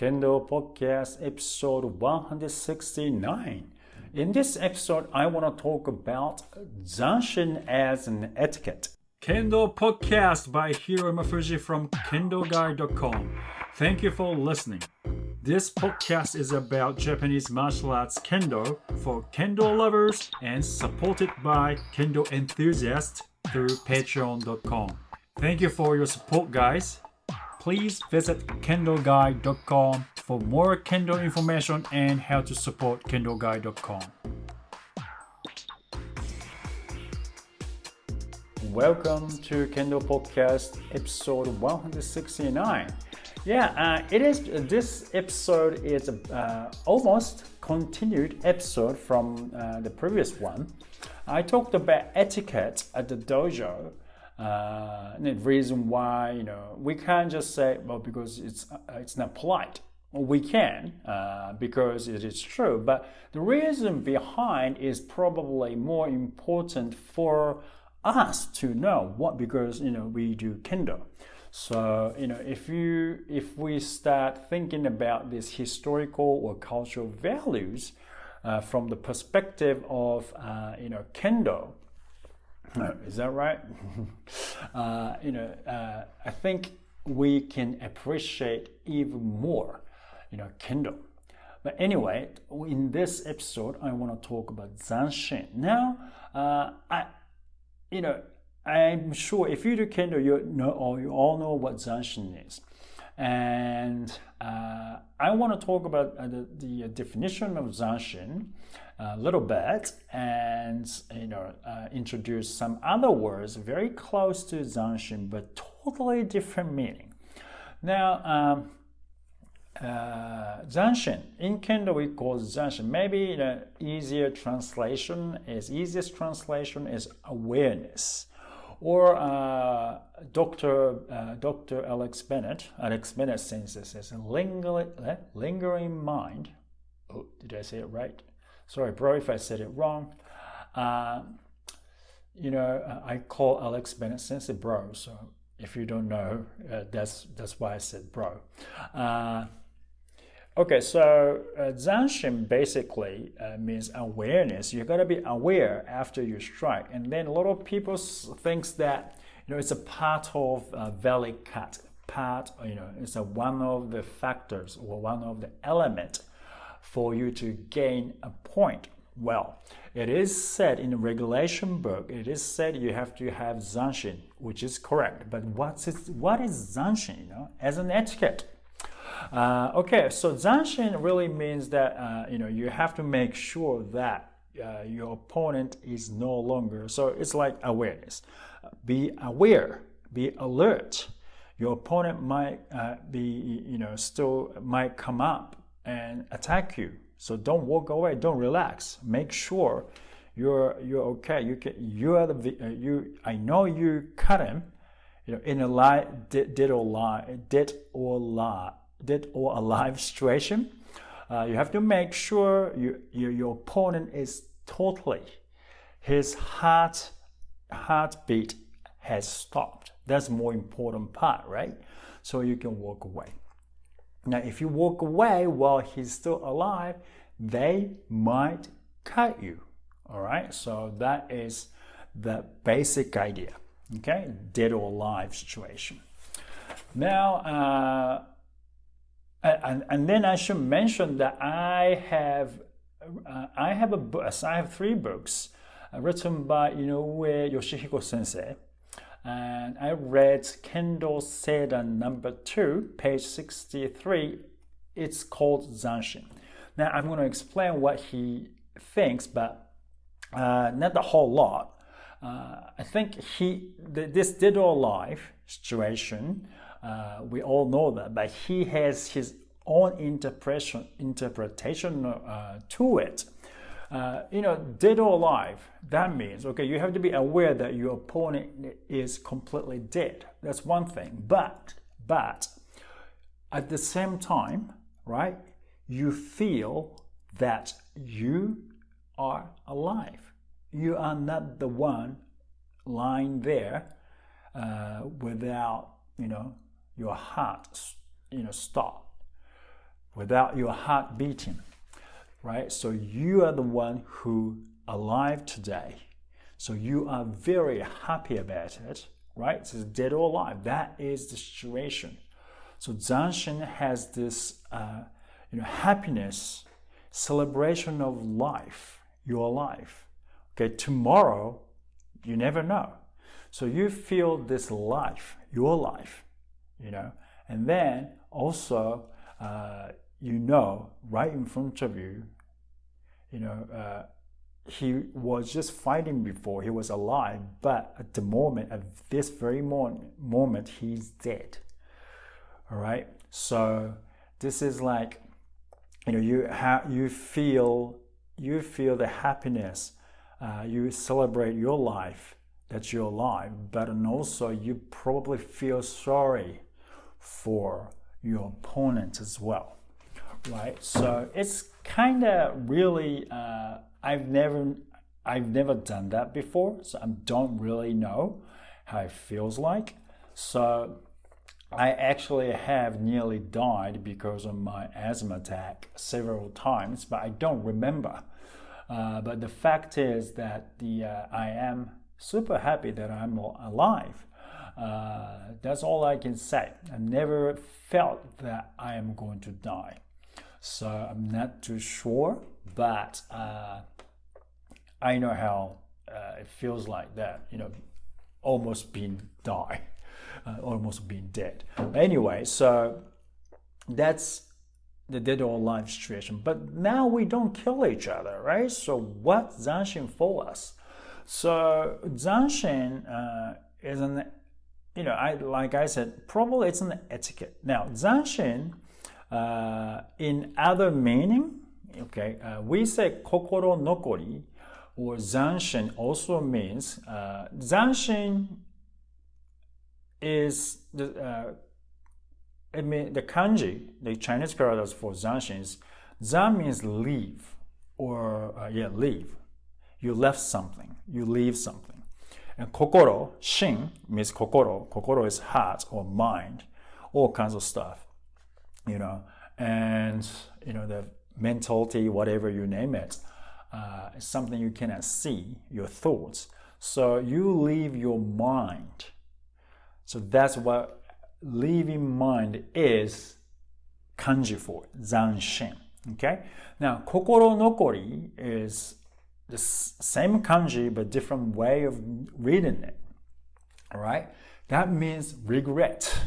Kendo Podcast episode 169. In this episode, I want to talk about Zanshin as an etiquette. Kendo Podcast by Hiro Mafuji from Kendo-Guide.com. Thank you for listening. This podcast is about Japanese martial arts Kendo for Kendo lovers and supported by Kendo enthusiasts through Patreon.com. Thank you for your support, guys. Please visit Kendo-Guide.com for more Kendo information and how to support Kendo-Guide.com. Welcome to Kendo Podcast episode 169. This episode is almost continued episode from the previous one. I talked about etiquette at the dojo. And the reason why, we can't just say, well, because it's not polite. Well, we can, because it is true. But the reason behind is probably more important for us to know because, we do Kendo. So, if we start thinking about these historical or cultural values from the perspective of, Kendo, is that right? I think we can appreciate even more, Kendo. But anyway, in this episode, I want to talk about Zanshin. Now, I'm sure if you do Kendo, you all know what Zanshin is. And I want to talk about the definition of Zanshin a little bit and introduce some other words very close to Zanshin but totally different meaning. Now, Zanshin, in Kendo we call Zanshin. Maybe the easiest translation is awareness. Or Dr. Alex Bennett sensei says lingering mind. Oh, did I say it right? Sorry, bro, if I said it wrong. I call Alex Bennett sensei bro. So if you don't know, that's why I said bro. Okay, so Zanshin basically means awareness. You gotta be aware after you strike, and then a lot of people thinks that it's a part of belly cut. It's one of the factors or one of the elements for you to gain a point. Well, it is said in the regulation book. It is said you have to have Zanshin, which is correct. But what is Zanshin? As an etiquette. So Zanshin really means that you have to make sure that your opponent is no longer. So it's like awareness. Be aware. Be alert. Your opponent might still might come up and attack you. So don't walk away. Don't relax. Make sure you're okay. I know you cut him. In a dead or alive situation, you have to make sure your opponent is totally, his heartbeat has stopped. That's the more important part, right? So you can walk away. Now, if you walk away while he's still alive, they might cut you. All right, so that is the basic idea. Okay, dead or alive situation. Now. And then I should mention that I have 3 books written by Inoue Yoshihiko sensei, and I read Kendo Seidan number 2, page 63. It's called Zanshin. Now I'm going to explain what he thinks, but not the whole lot. I think this dead or alive situation. We all know that, but he has his own interpretation to it. Dead or alive, that means, you have to be aware that your opponent is completely dead. That's one thing. But at the same time, right, you feel that you are alive. You are not the one lying there without, your heart, stop. without your heart beating, right? So you are the one who alive today. So you are very happy about it, right? It's dead or alive. That is the situation. So Zanshin has this, happiness, celebration of life, your life. Okay, tomorrow, you never know. So you feel this life, your life, and then also, right in front of you, he was just fighting before, he was alive, but at the moment, at this very moment, he's dead. All right, so this is like, you feel the happiness, you celebrate your life that you're alive, but also you probably feel sorry for your opponent as well, right? So it's kind of really, I've never done that before, so I don't really know how it feels like. So I actually have nearly died because of my asthma attack several times, but I don't remember. But the fact is that I am super happy that I'm alive. That's all I can say. I never felt that I am going to die. So I'm not too sure, but I know how it feels like that, almost being died. Almost being dead. Anyway, so that's the dead or alive situation. But now we don't kill each other, right? So what's Zanshin for us? So Zanshin is like I said, probably it's an etiquette. Now Zanshin, in other meaning, okay, we say kokoro nokori or Zanshin also means Zanshin is the kanji, the Chinese characters for Zanshin is Zan means leave, or leave. You left something, you leave something. And kokoro, shin means kokoro. Kokoro is heart or mind, all kinds of stuff, and the mentality, whatever you name it, is something you cannot see, your thoughts. So you leave your mind. So that's what leaving mind is kanji for, zanshin. Okay? Now, kokoro nokori is the same kanji but different way of reading it. All right? That means regret.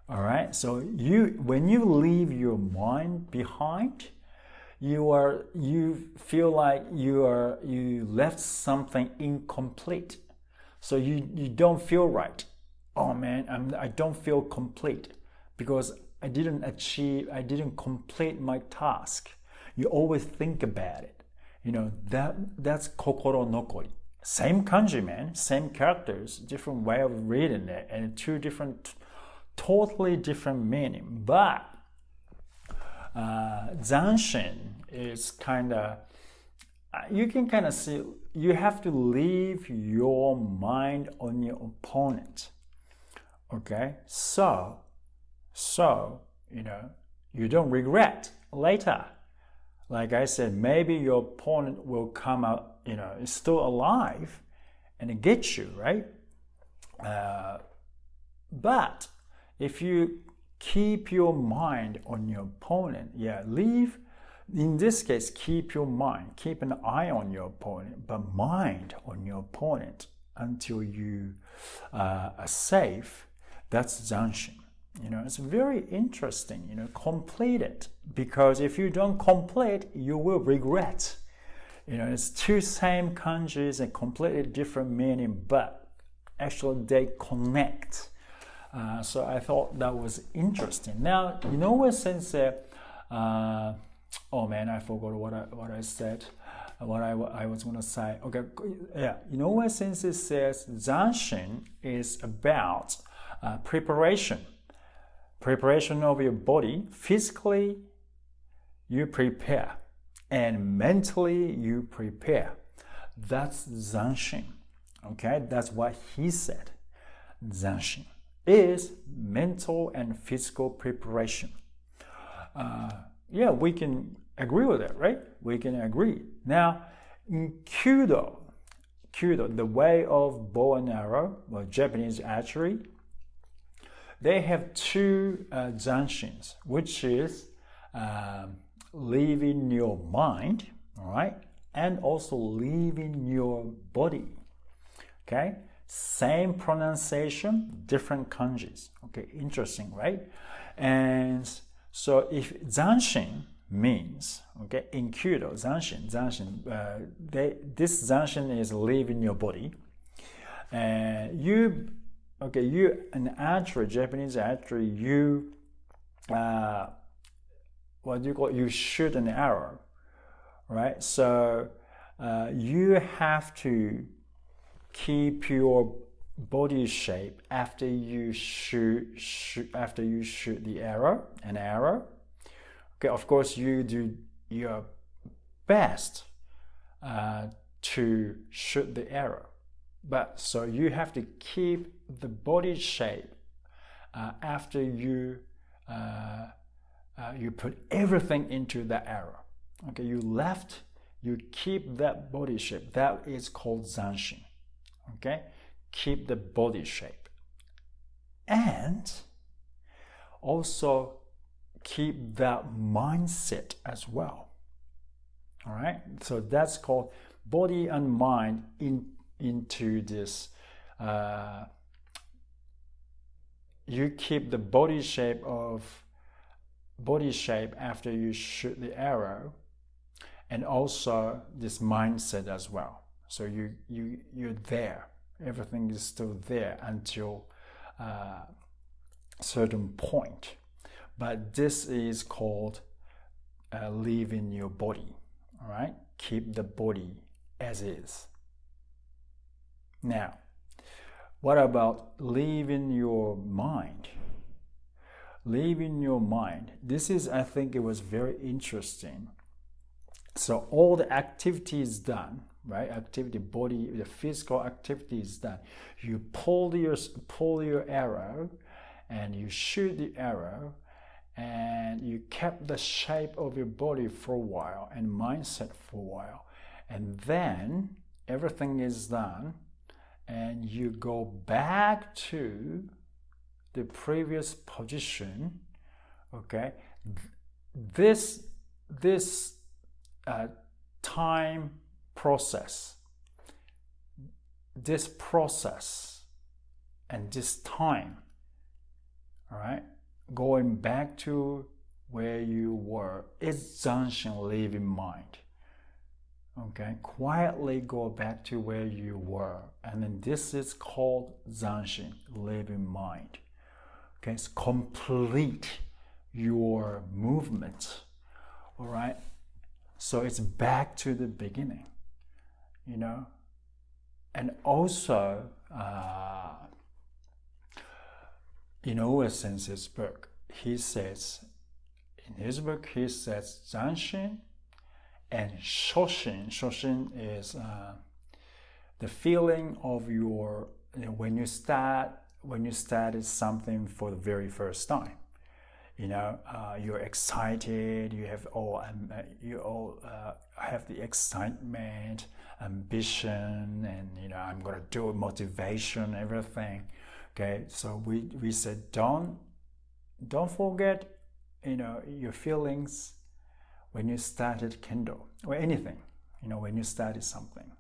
All right? So when you leave your mind behind, you feel like you left something incomplete. So you don't feel right. Oh man, I don't feel complete because I didn't complete my task. You always think about it. That's kokoro nokori. Same kanji, man, same characters, different way of reading it, and totally different meaning. But Zanshin is kind of, you can kind of see, you have to leave your mind on your opponent. Okay, so you don't regret later. Like I said, maybe your opponent will come out, is still alive and get you, right? But if you keep your mind on your opponent, leave. In this case, keep your mind, keep an eye on your opponent, but mind on your opponent until you are safe. That's Zanshin. It's very interesting, complete it. Because if you don't complete, you will regret. It's two same kanjis and completely different meaning, but actually they connect. So I thought that was interesting. Now, what sensei, oh man, I forgot what I said, what I was going to say. Okay, yeah, what sensei says Zanshin is about preparation of your body. Physically you prepare and mentally you prepare. That's Zanshin. Okay, that's what he said. Zanshin is mental and physical preparation. yeah, we can agree with it, right? We can agree. Now, in Kyudo, the way of bow and arrow, or Japanese archery, they have two Zanshins, which is leaving your mind, all right, and also leaving your body. Okay, same pronunciation, different kanjis. Okay, interesting, right? And so if Zanshin means, okay, in Kyudo, Zanshin, this Zanshin is leaving your body, and you, an archer, Japanese archer, you, what do you call it? You shoot an arrow, right? So you have to keep your body shape after you shoot the arrow, an arrow. Okay, of course you do your best to shoot the arrow, but so you have to keep the body shape after you put everything into the arrow. Okay, you keep that body shape. That is called Zanshin. Okay, keep the body shape, and also keep that mindset as well. All right, so that's called body and mind into this. You keep the body shape after you shoot the arrow, and also this mindset as well. So you're there. Everything is still there until a certain point. But this is called leaving your body. All right? Keep the body as is. Now, what about leaving your mind? Leaving your mind. This is, I think it was very interesting. So all the activities done, right? Activity, body, the physical activity is done. You pull your arrow, and you shoot the arrow, and you kept the shape of your body for a while and mindset for a while, and then everything is done, and you go back to the previous position. Okay, this time process, and this time, all right, going back to where you were, is Zanshin, leaving mind. Okay, quietly go back to where you were, and then this is called Zanshin, leaving mind. Okay, it's complete your movement. All right, so it's back to the beginning, you know. And also, in Owa Sensei's book, he says Zanshin and Shoshin. Shoshin is the feeling of your, when you started something for the very first time. You know, you're excited. You have have the excitement, ambition, and I'm gonna do it, motivation, everything. Okay, so we said don't forget, your feelings when you started Kendo or anything. When you started something,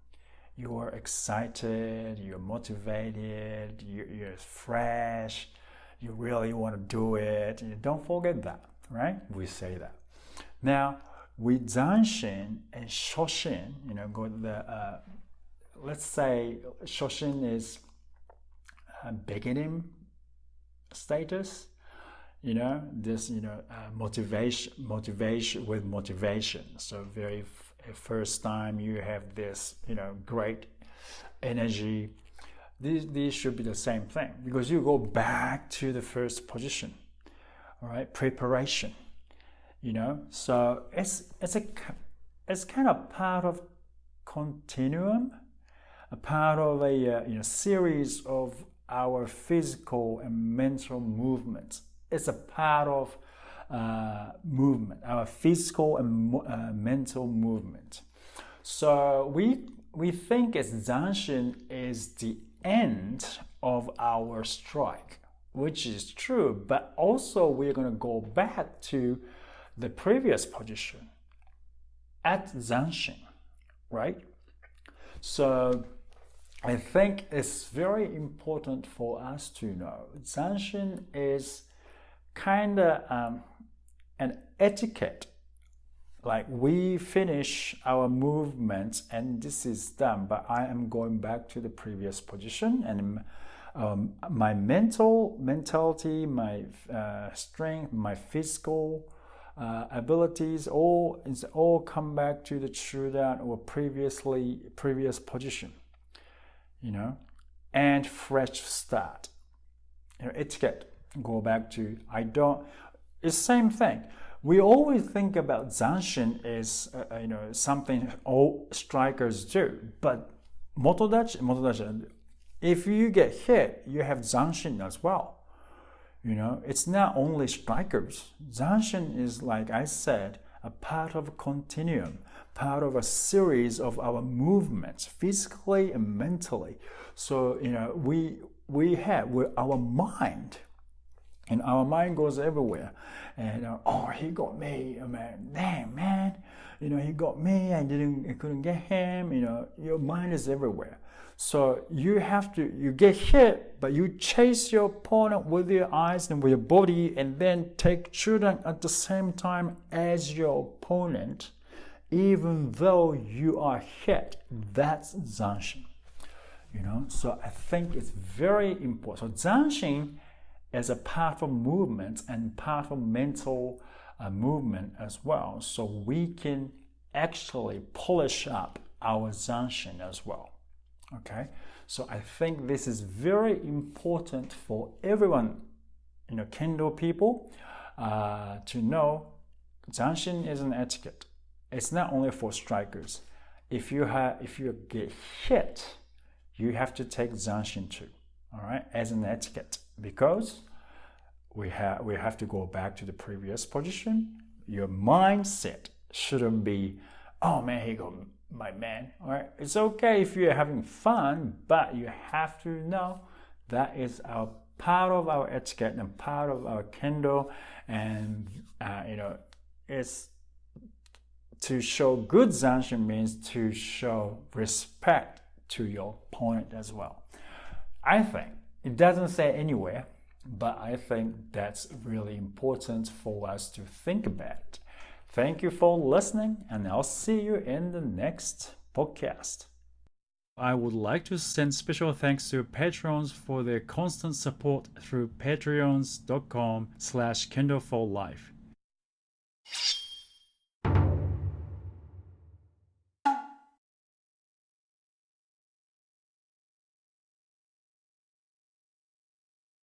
you are excited, you're motivated, you're fresh. You really want to do it. Don't forget that, right? We say that. Now, with Zanshin and Shoshin, let's say Shoshin is beginning status. Motivation with motivation. So very first time you have this, great energy. These should be the same thing, because you go back to the first position, all right? Preparation, So it's kind of part of continuum, a part of a series of our physical and mental movements. It's a part of movement, our physical and mental movement. So we think Zanshin is the end of our strike, which is true, but also we're going to go back to the previous position at Zanshin, right? So I think it's very important for us to know Zanshin is kind of an etiquette. Like we finish our movements and this is done, but I am going back to the previous position, and my mentality, my strength, my physical abilities, all come back to the true down or previous position, and fresh start. Etiquette, go back to it's same thing. We always think about Zanshin as something all strikers do, but motodachi, if you get hit, you have Zanshin as well. It's not only strikers. Zanshin is, like I said, a part of a continuum, part of a series of our movements, physically and mentally. So we have our mind. And our mind goes everywhere. And he got me. Damn, man. He got me. I couldn't get him. Your mind is everywhere. So you get hit, but you chase your opponent with your eyes and with your body, and then take children at the same time as your opponent, even though you are hit. That's Zanshin. So I think it's very important. So Zanshin as a part of movement and part of mental movement as well. So we can actually polish up our Zanshin as well. Okay, so I think this is very important for everyone, Kendo people, to know Zanshin is an etiquette. It's not only for strikers. If you get hit, you have to take Zanshin too. All right, as an etiquette, because we have to go back to the previous position. Your mindset shouldn't be, oh man, he got my man. All right, it's okay if you're having fun, but you have to know that is our part of our etiquette and part of our kendo, and it's to show good Zanshin means to show respect to your opponent as well. I think it doesn't say anywhere, but I think that's really important for us to think about. Thank you for listening, and I'll see you in the next podcast. I would like to send special thanks to patrons for their constant support through patreons.com/Kendo For Life.